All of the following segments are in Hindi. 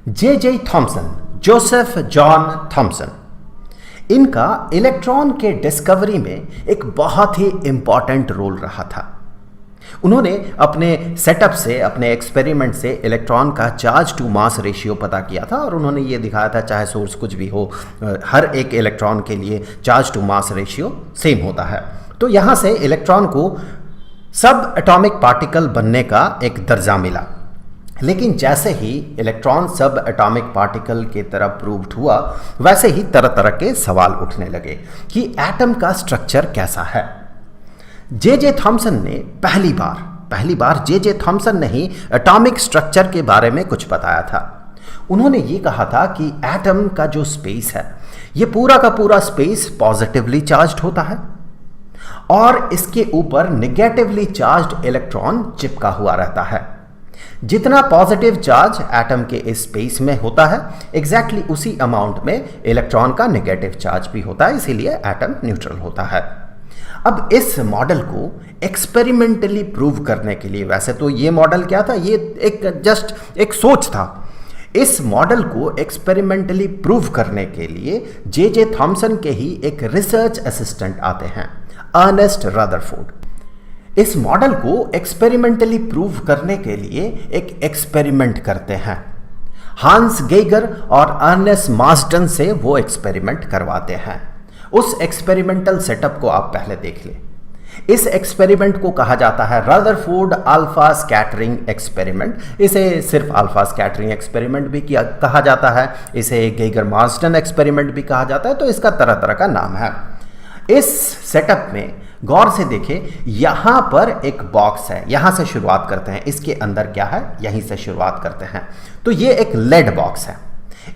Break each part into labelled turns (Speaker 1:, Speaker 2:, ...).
Speaker 1: जे थॉमसन, जोसेफ जॉन थॉमसन, इनका इलेक्ट्रॉन के डिस्कवरी में एक बहुत ही इंपॉर्टेंट रोल रहा था। उन्होंने अपने सेटअप से, अपने एक्सपेरिमेंट से इलेक्ट्रॉन का चार्ज टू मास रेशियो पता किया था और उन्होंने ये दिखाया था चाहे सोर्स कुछ भी हो, हर एक इलेक्ट्रॉन के लिए charge to mass ratio same होता है। तो यहाँ से इलेक्ट्रॉन को सब एटॉमिक पार्टिकल बनने का एक दर्जा मिला। लेकिन जैसे ही इलेक्ट्रॉन सब एटॉमिक पार्टिकल के तरफ प्रूव्ड हुआ, वैसे ही तरह तरह के सवाल उठने लगे कि एटम का स्ट्रक्चर कैसा है। जे थॉमसन ने पहली बार जे थॉमसन ने ही एटॉमिक स्ट्रक्चर के बारे में कुछ बताया था। उन्होंने ये कहा था कि एटम का जो स्पेस है, ये पूरा का पूरा स्पेस पॉजिटिवली चार्ज्ड होता है और इसके ऊपर नेगेटिवली चार्ज्ड इलेक्ट्रॉन चिपका हुआ रहता है। जितना पॉजिटिव चार्ज एटम के इस स्पेस में होता है, एग्जैक्टली उसी अमाउंट में इलेक्ट्रॉन का नेगेटिव चार्ज भी होता है, इसीलिए एटम न्यूट्रल होता है। अब इस मॉडल को एक्सपेरिमेंटली प्रूव करने के लिए, वैसे तो ये मॉडल क्या था, ये एक सोच था। इस मॉडल को एक्सपेरिमेंटली प्रूव करने के लिए जे थॉमसन के ही एक रिसर्च असिस्टेंट आते हैं, अर्नेस्ट रदरफोर्ड। इस मॉडल को एक्सपेरिमेंटली प्रूव करने के लिए एक एक्सपेरिमेंट करते हैं। हांस गेगर और अर्नेस्ट मार्सडन से वो एक्सपेरिमेंट करवाते हैं। उस एक्सपेरिमेंटल सेटअप को आप पहले देख लें। इस एक्सपेरिमेंट को कहा जाता है रदरफोर्ड अल्फा स्कैटरिंग एक्सपेरिमेंट। इसे सिर्फ अल्फा स्कैटरिंग एक्सपेरिमेंट भी कहा जाता है, इसे गेगर मार्सडन एक्सपेरिमेंट भी कहा जाता है, तो इसका तरह तरह का नाम है। इस सेटअप में गौर से देखें, यहां पर एक बॉक्स है, यहां से शुरुआत करते हैं। इसके अंदर क्या है, यहीं से शुरुआत करते हैं। तो ये एक लेड बॉक्स है।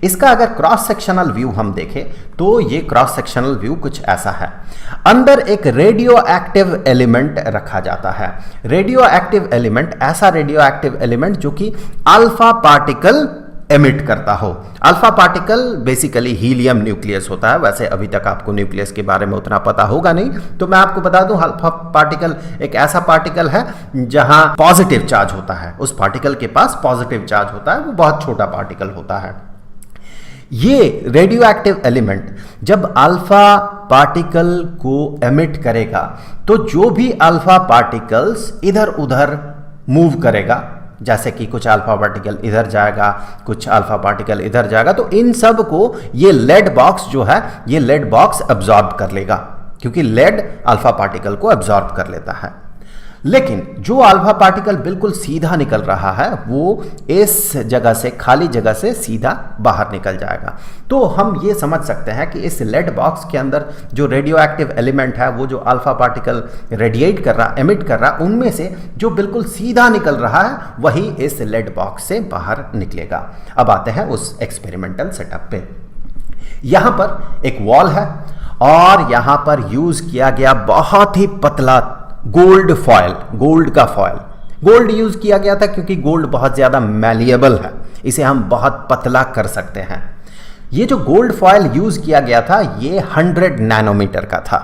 Speaker 1: इसका अगर क्रॉस सेक्शनल व्यू हम देखें तो ये क्रॉस सेक्शनल व्यू कुछ ऐसा है। अंदर एक रेडियो एक्टिव एलिमेंट रखा जाता है। रेडियो एक्टिव एलिमेंट, ऐसा रेडियो एक्टिव एलिमेंट जो कि अल्फा पार्टिकल एमिट करता हो। Alpha particle basically helium nucleus होता है। वैसे अभी तक आपको न्यूक्लियस के बारे में उतना पता होगा नहीं, तो मैं आपको बता दूं, अल्फा पार्टिकल एक ऐसा पार्टिकल है जहां पॉजिटिव चार्ज होता है। उस पार्टिकल के पास पॉजिटिव चार्ज होता है, वो बहुत छोटा पार्टिकल होता है। ये रेडियो एक्टिव एलिमेंट जब अल्फा पार्टिकल को एमिट करेगा तो जो भी अल्फा पार्टिकल्स इधर उधर मूव करेगा, जैसे कि कुछ अल्फा पार्टिकल इधर जाएगा, कुछ अल्फा पार्टिकल इधर जाएगा, तो इन सब को ये लेड बॉक्स जो है, ये लेड बॉक्स एब्जॉर्ब कर लेगा, क्योंकि लेड अल्फा पार्टिकल को एब्जॉर्ब कर लेता है। लेकिन जो अल्फा पार्टिकल बिल्कुल सीधा निकल रहा है, वो इस जगह से, खाली जगह से सीधा बाहर निकल जाएगा। तो हम ये समझ सकते हैं कि इस लेड बॉक्स के अंदर जो रेडियो एक्टिव एलिमेंट है, वो जो अल्फा पार्टिकल रेडिएट कर रहा, एमिट कर रहा, उनमें से जो बिल्कुल सीधा निकल रहा है वही इस लेड बॉक्स से बाहर निकलेगा। अब आते हैं उस एक्सपेरिमेंटल सेटअप पे। यहां पर एक वॉल है और यहां पर यूज किया गया बहुत ही पतला गोल्ड फॉयल, गोल्ड का फॉयल। गोल्ड यूज किया गया था क्योंकि गोल्ड बहुत ज्यादा मैलिएबल है, इसे हम बहुत पतला कर सकते हैं। ये जो गोल्ड फॉयल यूज किया गया था, ये 100 नैनोमीटर का था।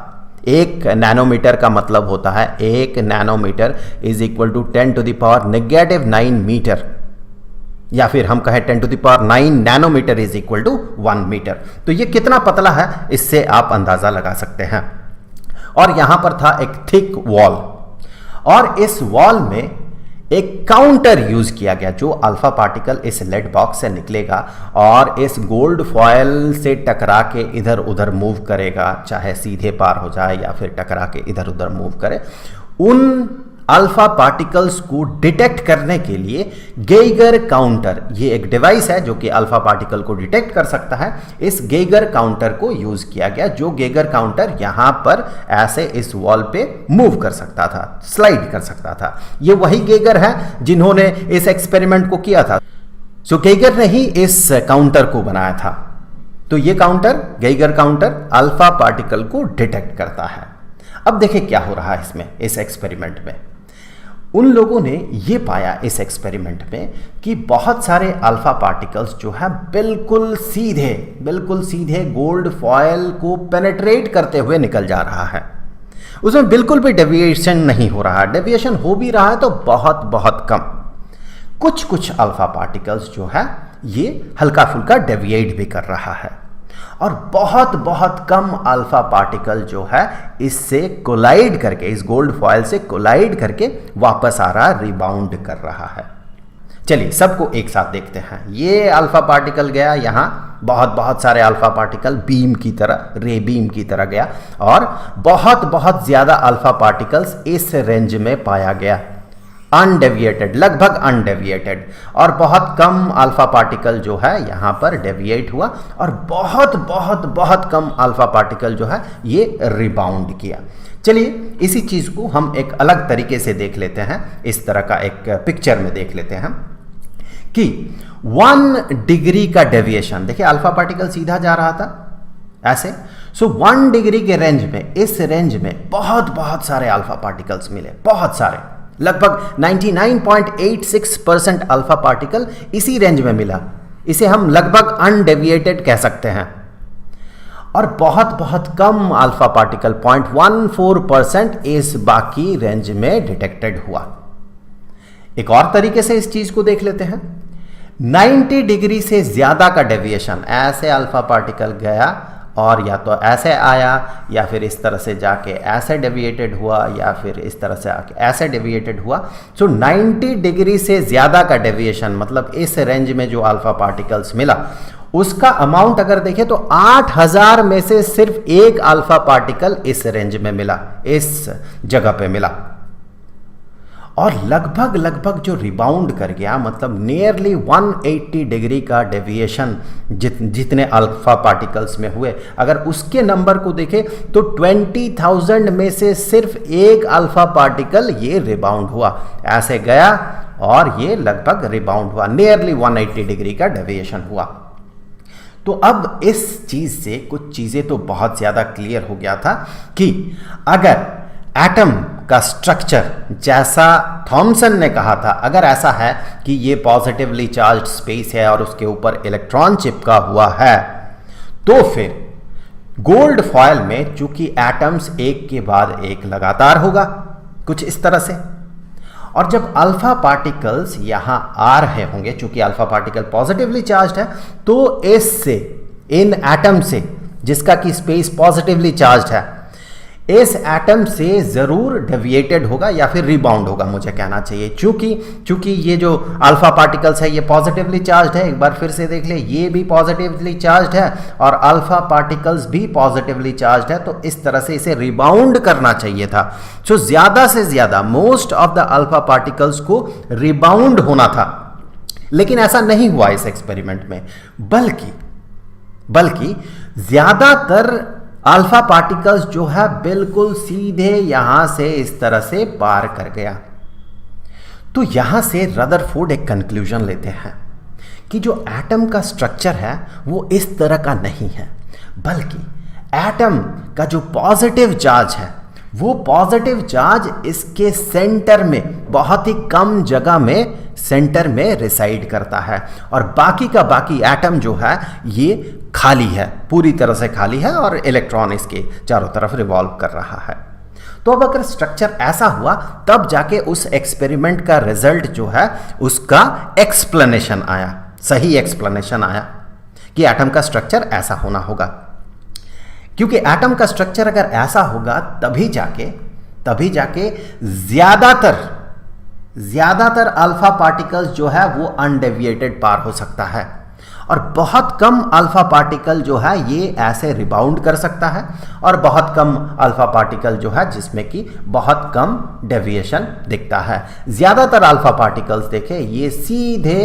Speaker 1: 1 नैनोमीटर का मतलब होता है 1 nanometre is equal to 10⁻⁹ metre, या फिर हम कहें 10⁹ nanometre is equal to 1 metre. तो ये कितना पतला है, इससे आप अंदाजा लगा सकते हैं। और यहां पर था एक थिक वॉल, और इस वॉल में एक काउंटर यूज किया गया जो अल्फा पार्टिकल इस लेड बॉक्स से निकलेगा और इस गोल्ड फॉयल से टकरा के इधर उधर मूव करेगा, चाहे सीधे पार हो जाए या फिर टकरा के इधर उधर मूव करे। उन अल्फा पार्टिकल्स को डिटेक्ट करने के लिए गेगर काउंटर, ये एक डिवाइस है जो कि अल्फा पार्टिकल को डिटेक्ट कर सकता है। इस गेगर काउंटर को यूज किया गया, जो गेगर काउंटर यहां पर ऐसे इस वॉल पे मूव कर सकता था, स्लाइड कर सकता था। ये वही गेगर है जिन्होंने इस एक्सपेरिमेंट को किया था। सो गेगर ने ही इस काउंटर को बनाया था। तो ये counter, Geiger counter, alpha particle को डिटेक्ट करता है। अब देखिए क्या हो रहा है इसमें, इस एक्सपेरिमेंट में। उन लोगों ने ये पाया इस एक्सपेरिमेंट में कि बहुत सारे अल्फा पार्टिकल्स जो है बिल्कुल सीधे गोल्ड फॉयल को पेनेट्रेट करते हुए निकल जा रहा है। उसमें बिल्कुल भी डेविएशन नहीं हो रहा है। डेविएशन हो भी रहा है तो बहुत बहुत कम। कुछ अल्फा पार्टिकल्स जो है ये हल्का फुल्का डेविएट भी कर रहा है और बहुत बहुत कम अल्फा पार्टिकल जो है इससे कोलाइड करके, इस गोल्ड फॉयल से कोलाइड करके वापस आ रहा, रिबाउंड कर रहा है। चलिए सबको एक साथ देखते हैं। ये अल्फा पार्टिकल गया यहाँ, बहुत बहुत सारे अल्फा पार्टिकल बीम की तरह, रे बीम की तरह गया और बहुत बहुत ज़्यादा अल्फा पार्टिकल्स इस रेंज में पाया गया, अनडेविएटेड, लगभग अनडेविएटेड, और बहुत कम अल्फा पार्टिकल जो है यहाँ पर डेविएट हुआ और बहुत बहुत बहुत कम अल्फा पार्टिकल जो है ये रिबाउंड किया। चलिए इसी चीज़ को हम एक अलग तरीके से देख लेते हैं, इस तरह का एक पिक्चर में देख लेते हैं कि 1 डिग्री का डेविएशन, देखिए अल्फा पार्टिकल सीधा जा रहा था ऐसे, सो 1 डिग्री के रेंज में, इस रेंज में बहुत बहुत सारे अल्फा पार्टिकल्स मिले, बहुत सारे, लगभग 99.86% अल्फा पार्टिकल इसी रेंज में मिला। इसे हम लगभग अनडेविएटेड कह सकते हैं। और बहुत बहुत कम अल्फा पार्टिकल 0.14% इस बाकी रेंज में डिटेक्टेड हुआ। एक और तरीके से इस चीज को देख लेते हैं, 90 डिग्री से ज्यादा का डेविएशन, ऐसे अल्फा पार्टिकल गया और या तो ऐसे आया या फिर इस तरह से जाके ऐसे डेविएटेड हुआ या फिर इस तरह से आके ऐसे डेविएटेड हुआ। सो 90 डिग्री से ज़्यादा का डेविएशन, मतलब इस रेंज में जो अल्फा पार्टिकल्स मिला उसका अमाउंट अगर देखें तो 8000 में से सिर्फ एक अल्फा पार्टिकल इस रेंज में मिला, इस जगह पे मिला। और लगभग लगभग जो रिबाउंड कर गया, मतलब नियरली 180 डिग्री का डेविएशन जितने अल्फा पार्टिकल्स में हुए, अगर उसके नंबर को देखें तो 20,000 में से सिर्फ एक अल्फा पार्टिकल ये रिबाउंड हुआ, ऐसे गया और ये लगभग रिबाउंड हुआ, नियरली 180 डिग्री का डेविएशन हुआ। तो अब इस चीज से कुछ चीजें तो बहुत ज्यादा क्लियर हो गया था कि अगर एटम का स्ट्रक्चर जैसा थॉमसन ने कहा था, अगर ऐसा है कि ये पॉजिटिवली चार्ज्ड स्पेस है और उसके ऊपर इलेक्ट्रॉन चिपका हुआ है, तो फिर गोल्ड फॉयल में चूंकि एटम्स एक के बाद एक लगातार होगा कुछ इस तरह से, और जब अल्फा पार्टिकल्स यहां आ रहे होंगे, चूंकि अल्फा पार्टिकल पॉजिटिवली चार्ज्ड है, तो इससे, इन एटम से जिसका कि स्पेस पॉजिटिवली चार्ज्ड है, इस एटम से जरूर डेविएटेड होगा या फिर रिबाउंड होगा, मुझे कहना चाहिए, क्योंकि ये जो अल्फा पार्टिकल्स है ये पॉजिटिवली चार्ज्ड है। एक बार फिर से देख ले, ये भी पॉजिटिवली चार्ज्ड है और अल्फा पार्टिकल्स भी पॉजिटिवली चार्ज्ड है, तो इस तरह से इसे रिबाउंड करना चाहिए था। सो ज्यादा से ज्यादा most of the alpha particles को रिबाउंड होना था, लेकिन ऐसा नहीं हुआ इस एक्सपेरिमेंट में, बल्कि ज्यादातर अल्फा पार्टिकल्स जो है बिल्कुल सीधे यहां से इस तरह से पार कर गया। तो यहां से रदरफोर्ड एक कंक्लूजन लेते हैं कि जो एटम का स्ट्रक्चर है वो इस तरह का नहीं है, बल्कि एटम का जो पॉजिटिव चार्ज है वो पॉजिटिव चार्ज इसके सेंटर में, बहुत ही कम जगह में सेंटर में रिसाइड करता है और बाकी का बाकी एटम जो है ये खाली है, पूरी तरह से खाली है और इलेक्ट्रॉन इसके चारों तरफ रिवॉल्व कर रहा है। तो अब अगर स्ट्रक्चर ऐसा हुआ तब जाके उस एक्सपेरिमेंट का रिजल्ट जो है उसका एक्सप्लेनेशन आया, सही एक्सप्लेनेशन आया कि एटम का स्ट्रक्चर ऐसा होना होगा, क्योंकि एटम का स्ट्रक्चर अगर ऐसा होगा तभी जाके ज्यादातर अल्फा पार्टिकल्स जो है वो अनडेविएटेड पार हो सकता है और बहुत कम अल्फा पार्टिकल जो है ये ऐसे रिबाउंड कर सकता है और बहुत कम अल्फा पार्टिकल जो है जिसमें कि बहुत कम डेविएशन दिखता है। ज्यादातर अल्फा पार्टिकल्स देखें ये सीधे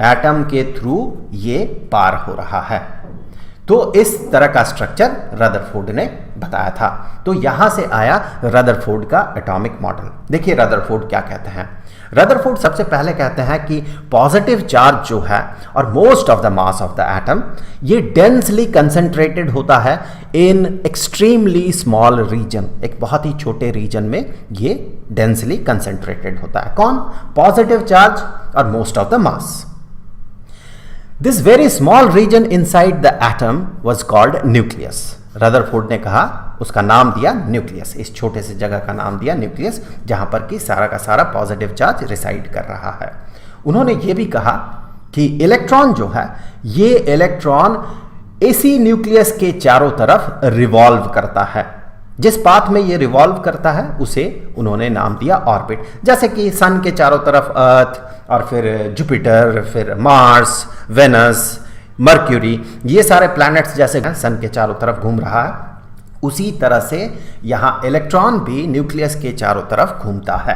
Speaker 1: एटम के थ्रू ये पार हो रहा है। तो इस तरह का स्ट्रक्चर रदरफोर्ड ने बताया था। तो यहां से आया रदरफोर्ड का एटॉमिक मॉडल। देखिए रदरफोर्ड क्या कहते हैं। रदरफोर्ड सबसे पहले कहते हैं कि पॉजिटिव चार्ज जो है और most of the mass of the atom ये डेंसली कंसंट्रेटेड होता है इन एक्सट्रीमली स्मॉल रीजन, एक बहुत ही छोटे रीजन में ये डेंसली कंसंट्रेटेड होता है। कौन? पॉजिटिव चार्ज और most of the mass. This very small region inside the atom was called nucleus. Rutherford ने कहा, उसका नाम दिया न्यूक्लियस, इस छोटे से जगह का नाम दिया न्यूक्लियस, जहां पर कि सारा का सारा पॉजिटिव चार्ज रिसाइड कर रहा है। उन्होंने ये भी कहा कि इलेक्ट्रॉन जो है ये इलेक्ट्रॉन इसी न्यूक्लियस के चारों तरफ रिवॉल्व करता है। जिस पाथ में ये रिवॉल्व करता है उसे उन्होंने नाम दिया ऑर्बिट। जैसे कि सन के चारों तरफ अर्थ, और फिर जुपिटर, फिर मार्स, वेनस, मर्क्यूरी, ये सारे प्लैनेट्स जैसे सन के चारों तरफ घूम रहा है, उसी तरह से यहां इलेक्ट्रॉन भी न्यूक्लियस के चारों तरफ घूमता है।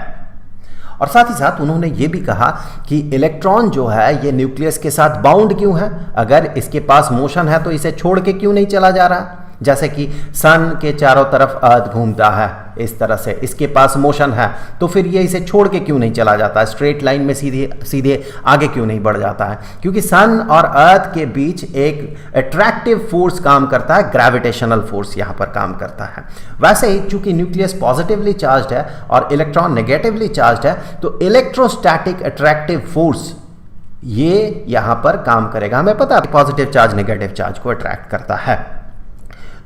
Speaker 1: और साथ ही साथ उन्होंने ये भी कहा कि इलेक्ट्रॉन जो है ये न्यूक्लियस के साथ बाउंड क्यों है, अगर इसके पास मोशन है तो इसे छोड़ के क्यों नहीं चला जा रहा। जैसे कि सन के चारों तरफ अर्थ घूमता है, इस तरह से इसके पास मोशन है, तो फिर ये इसे छोड़ के क्यों नहीं चला जाता, स्ट्रेट लाइन में सीधे सीधे आगे क्यों नहीं बढ़ जाता है, क्योंकि सन और अर्थ के बीच एक अट्रैक्टिव फोर्स काम करता है, ग्रेविटेशनल फोर्स यहाँ पर काम करता है। वैसे ही चूंकि न्यूक्लियस पॉजिटिवली चार्ज्ड है और इलेक्ट्रॉन नेगेटिवली चार्ज्ड है, तो इलेक्ट्रोस्टैटिक अट्रैक्टिव फोर्स ये यहाँ पर काम करेगा। हमें पता है पॉजिटिव चार्ज नेगेटिव चार्ज को अट्रैक्ट करता है।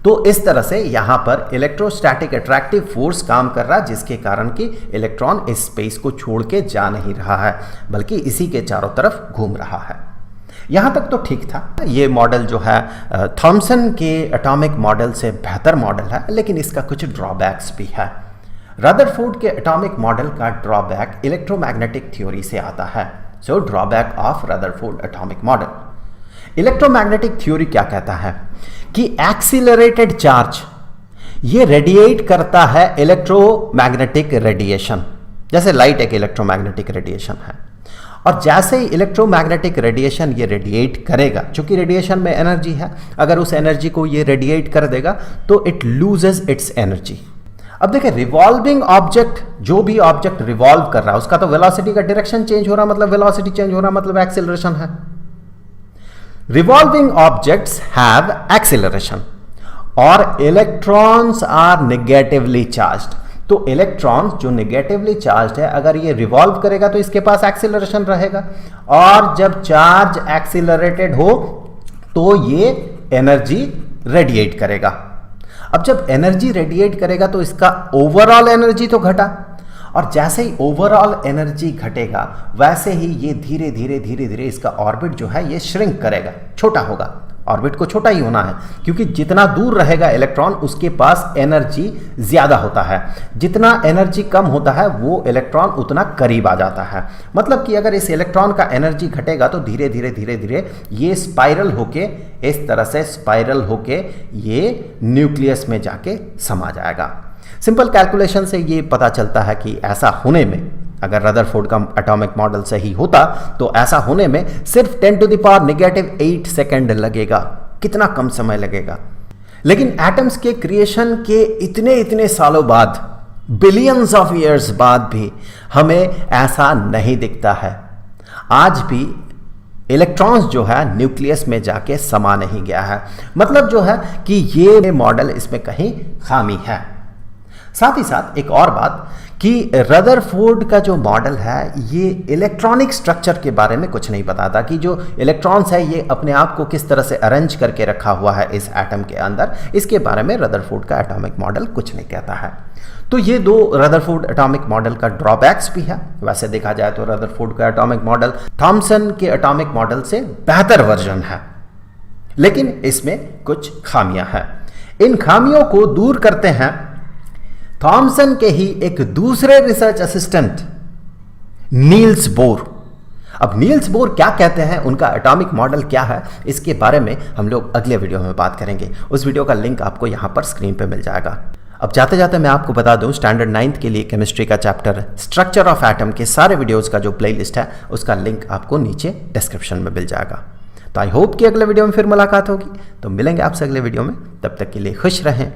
Speaker 1: तो इस तरह से यहां पर इलेक्ट्रोस्टैटिक अट्रैक्टिव फोर्स काम कर रहा है, जिसके कारण कि इलेक्ट्रॉन इस स्पेस को छोड़ के जा नहीं रहा है, बल्कि इसी के चारों तरफ घूम रहा है। यहां तक तो ठीक था। ये मॉडल जो है थॉमसन के एटॉमिक मॉडल से बेहतर मॉडल है, लेकिन इसका कुछ ड्रॉबैक्स भी है। रदरफोर्ड के एटॉमिक मॉडल का ड्रॉबैक इलेक्ट्रोमैग्नेटिक थ्योरी से आता है। So drawback of Rutherford atomic model. Electromagnetic theory क्या कहता है कि एक्सीलरेटेड चार्ज ये रेडिएट करता है इलेक्ट्रोमैग्नेटिक रेडिएशन, जैसे लाइट एक इलेक्ट्रोमैग्नेटिक रेडिएशन है। और जैसे ही इलेक्ट्रोमैग्नेटिक रेडिएशन ये रेडिएट करेगा, चूंकि रेडिएशन में एनर्जी है, अगर उस एनर्जी को ये रेडिएट कर देगा तो इट लूजेस इट्स एनर्जी। अब देखिए, रिवॉल्विंग ऑब्जेक्ट, जो भी ऑब्जेक्ट रिवॉल्व कर रहा है उसका तो वेलोसिटी का डायरेक्शन चेंज हो रहा, मतलब वेलोसिटी चेंज हो रहा, मतलब एक्सीलरेशन है। Revolving objects have acceleration और electrons are negatively charged। तो इलेक्ट्रॉन्स जो नेगेटिवली चार्ज है, अगर ये रिवॉल्व करेगा तो इसके पास एक्सीलरेशन रहेगा, और जब चार्ज एक्सीलरेटेड हो तो ये एनर्जी रेडिएट करेगा। अब जब एनर्जी रेडिएट करेगा तो इसका ओवरऑल एनर्जी तो घटा, और जैसे ही ओवरऑल एनर्जी घटेगा वैसे ही ये धीरे धीरे धीरे धीरे इसका ऑर्बिट जो है ये श्रिंक करेगा, छोटा होगा। ऑर्बिट को छोटा ही होना है, क्योंकि जितना दूर रहेगा इलेक्ट्रॉन उसके पास एनर्जी ज़्यादा होता है, जितना एनर्जी कम होता है वो इलेक्ट्रॉन उतना करीब आ जाता है। मतलब कि अगर इस इलेक्ट्रॉन का एनर्जी घटेगा तो धीरे धीरे धीरे धीरे ये स्पाइरल होके, इस तरह से स्पाइरल होके ये न्यूक्लियस में जाके समा जाएगा। सिंपल कैलकुलेशन से ये पता चलता है कि ऐसा होने में, अगर रदरफोर्ड का एटॉमिक मॉडल सही होता तो ऐसा होने में सिर्फ 10⁻⁸ सेकेंड लगेगा। कितना कम समय लगेगा। लेकिन एटम्स के क्रिएशन के इतने सालों बाद, बिलियंस ऑफ ईयर्स बाद भी हमें ऐसा नहीं दिखता है। आज भी इलेक्ट्रॉन्स जो है न्यूक्लियस में जाके समा नहीं गया है। मतलब जो है कि ये मॉडल, इसमें कहीं खामी है। साथ ही साथ एक और बात कि रदरफोर्ड का जो मॉडल है ये इलेक्ट्रॉनिक स्ट्रक्चर के बारे में कुछ नहीं बताता, कि जो इलेक्ट्रॉन्स है ये अपने आप को किस तरह से अरेंज करके रखा हुआ है इस एटम के अंदर, इसके बारे में रदरफोर्ड का एटॉमिक मॉडल कुछ नहीं कहता है। तो ये दो रदरफोर्ड एटॉमिक मॉडल का ड्रॉबैक्स भी है। वैसे देखा जाए तो रदरफोर्ड का एटॉमिक मॉडल थॉमसन के एटॉमिक मॉडल से बेहतर वर्जन है, लेकिन इसमें कुछ खामियां हैं। इन खामियों को दूर करते हैं थॉमसन के ही एक दूसरे रिसर्च असिस्टेंट नील्स बोर। अब नील्स बोर क्या कहते हैं, उनका एटॉमिक मॉडल क्या है, इसके बारे में हम लोग अगले वीडियो में बात करेंगे। उस वीडियो का लिंक आपको यहां पर स्क्रीन पे मिल जाएगा। अब जाते जाते मैं आपको बता दूं, स्टैंडर्ड 9th के लिए केमिस्ट्री का चैप्टर स्ट्रक्चर ऑफ एटम के सारे वीडियोस का जो प्लेलिस्ट है उसका लिंक आपको नीचे डिस्क्रिप्शन में मिल जाएगा। तो आई होप कि अगले वीडियो में फिर मुलाकात होगी। तो मिलेंगे आपसे अगले वीडियो में, तब तक के लिए खुश रहें।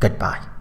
Speaker 1: Good bye.